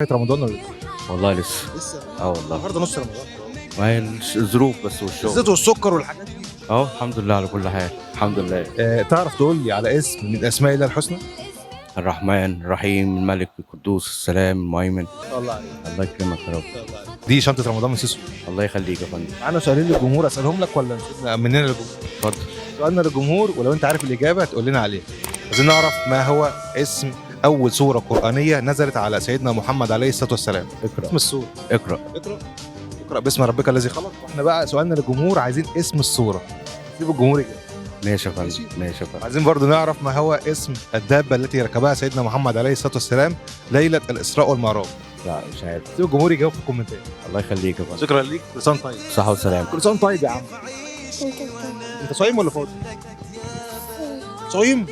رمضان ولا لسه؟ والله لسه. لسه؟ والله النهارده نص رمضان. ما هي الظروف بس والشغل. الزيت والسكر والحاجات دي. الحمد لله على كل حال، الحمد لله. تعرف تقول لي على اسم من اسماء الله الحسنى؟ الرحمن الرحيم الملك القدوس السلام المهيمن. الله عليك. الله يكرمك يا رب. دي شنطه رمضان من سيسو. الله يخليك يا فندم. معانا سؤالين للجمهور اسالهم لك ولا نسيبنا مننا للجمهور؟ اتفضل. سؤالنا للجمهور ولو انت عارف الاجابه تقول لنا عليه. عايزين نعرف ما هو اسم اول سوره قرانيه نزلت على سيدنا محمد عليه الصلاه والسلام. اسم اقرا السوره. اقرا. اقرا باسم ربك الذي خلق. واحنا بقى سؤالنا للجمهور عايزين اسم السوره. سيب الجمهور يجاوب. ماشي يا فندم، ماشي يا فندم. عايزين برضو نعرف ما هو اسم الدابة التي ركبها سيدنا محمد عليه الصلاة والسلام ليلة الإسراء والمعراج. لا مش عارف. سيب الجمهور يجاوب في الكومنتات. الله يخليك يا فندم. شكرا ليك، كل سنة طيب. صحة وسلام. كل سنة طيب يا عم. انت صايم ولا فاضي؟ صايم؟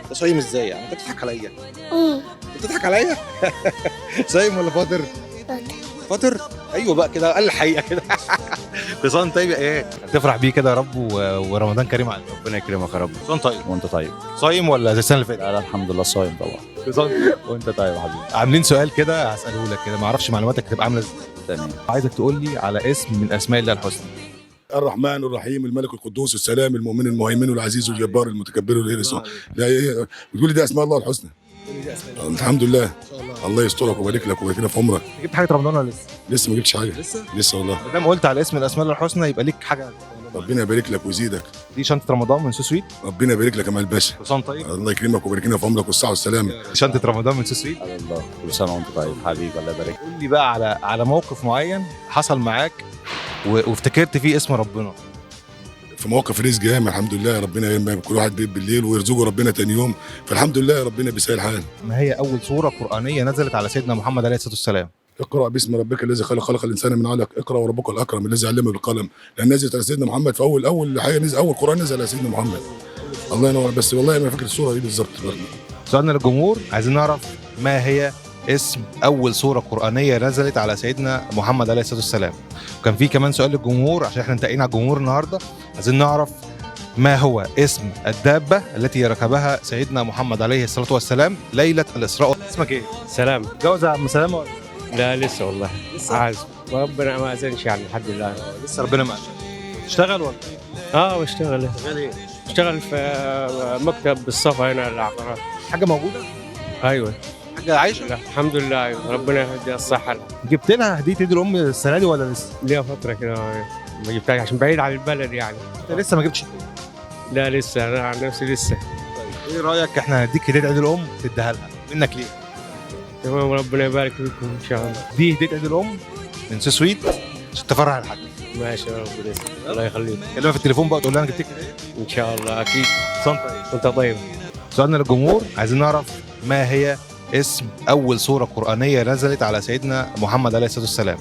انت صايم ازاي يعني؟ انت بتضحك عليا. بتضحك عليا؟ صايم ولا فاطر؟ فاطر؟ ايوه بقى كده قال الحقيقة كده. كل سنة طيب يا ايه؟ تفرح بيه كده يا رب ورمضان كريم عليك. ربنا يكرمك يا رب. كل سنة طيب. وانت طيب. صايم ولا زي السنة اللي فاتت؟ لا الحمد لله صايم طبعا. كل سنة طيب. وانت طيب يا حبيبي. عاملين سؤال كده هسأله لك كده ما اعرفش معلوماتك هتبقى عاملة ازاي. تمام. عايزك تقول لي على اسم من اسماء الله الحسنى. الرحمن الرحيم الملك القدوس السلام المؤمن المهيمن العزيز الجبار المتكبر الهرس. لا ايه بتقول لي دي اسماء الله الحسنى. الحمد لله. الله يسترك ويبارك لك ويبارك لنا في عمرك. جبت حاجه رمضان ولا لسه؟ لسه ما جبتش حاجه. لسه والله. ما دام قلت على اسم الاسماء الله الحسنى يبقى ليك حاجه. ربنا يبارك لك ويزيدك. دي شنطه رمضان من سوسويت. ربنا يبارك لك يا مال باشا. كل سنه طيب. الله يكرمك ويبارك لنا في عمرك والصحه والسلامه. شنطه رمضان من سوسويت. على الله. كل سنة وانت طيب حبيبي، الله يبارك. قول لي بقى على موقف معين حصل معاك وافتكرت فيه اسم ربنا. في مواقف رزق ياما الحمد لله. ربنا ياما كل واحد بيت بالليل ويرزقه ربنا تاني يوم، فالحمد لله ربنا بيسهل حال. ما هي اول سوره قرانيه نزلت على سيدنا محمد عليه الصلاه والسلام؟ اقرا باسم ربك الذي خلق، خلق الانسان من علق. اقرا وربك الاكرم الذي علم بالقلم. لان نزلت على سيدنا محمد في اول حاجه نزل، اول قران نزل على سيدنا محمد. الله ينور. بس والله ما فاكر السوره دي بالظبط. سؤالنا للجمهور عايزين نعرف ما هي اسم اول سوره قرانيه نزلت على سيدنا محمد عليه الصلاه والسلام. وكان في كمان سؤال للجمهور عشان احنا انتقينا على الجمهور النهارده. عايزين نعرف ما هو اسم الدابه التي ركبها سيدنا محمد عليه الصلاه والسلام ليله الاسراء. اسمك ايه؟ سلام. جوز عم سلامه ولا لا لسه والله. عايز وربنا ما اذنش يعني الحمد لله. لسه ربنا معاك؟ تشتغل ولا؟ بشتغل. شغال ايه؟ بشتغل في مكتب بالصفا هنا للعقارات. حاجه موجوده؟ ايوه. حاجه عايشه؟ لا الحمد لله. أيوة. ربنا يهديها الصحه. جبت لها هديه عيد الام السنه دي ولا لسه؟ ليها فتره كده ما جبتهاش عشان بعيد عن البلد يعني. انت لسه ما جبتش؟ لا لسه انا عن نفسي لسه. طيب ايه رايك احنا هنديك هديه عيد الام تديها لها منك ليه؟ تمام ربنا يبارك فيكم ان شاء الله. دي هديه عيد الام من سوسويت عشان تفرح الحاج. ماشي يا رب يسلمك. الله يخليك. كلمها في التليفون بقى تقول لها انا جبت لك هديه. ان شاء الله اكيد. طيب. وانت طيب. سؤالنا للجمهور عايزين نعرف ما هي اسم اول سوره قرانيه نزلت على سيدنا محمد عليه الصلاه والسلام.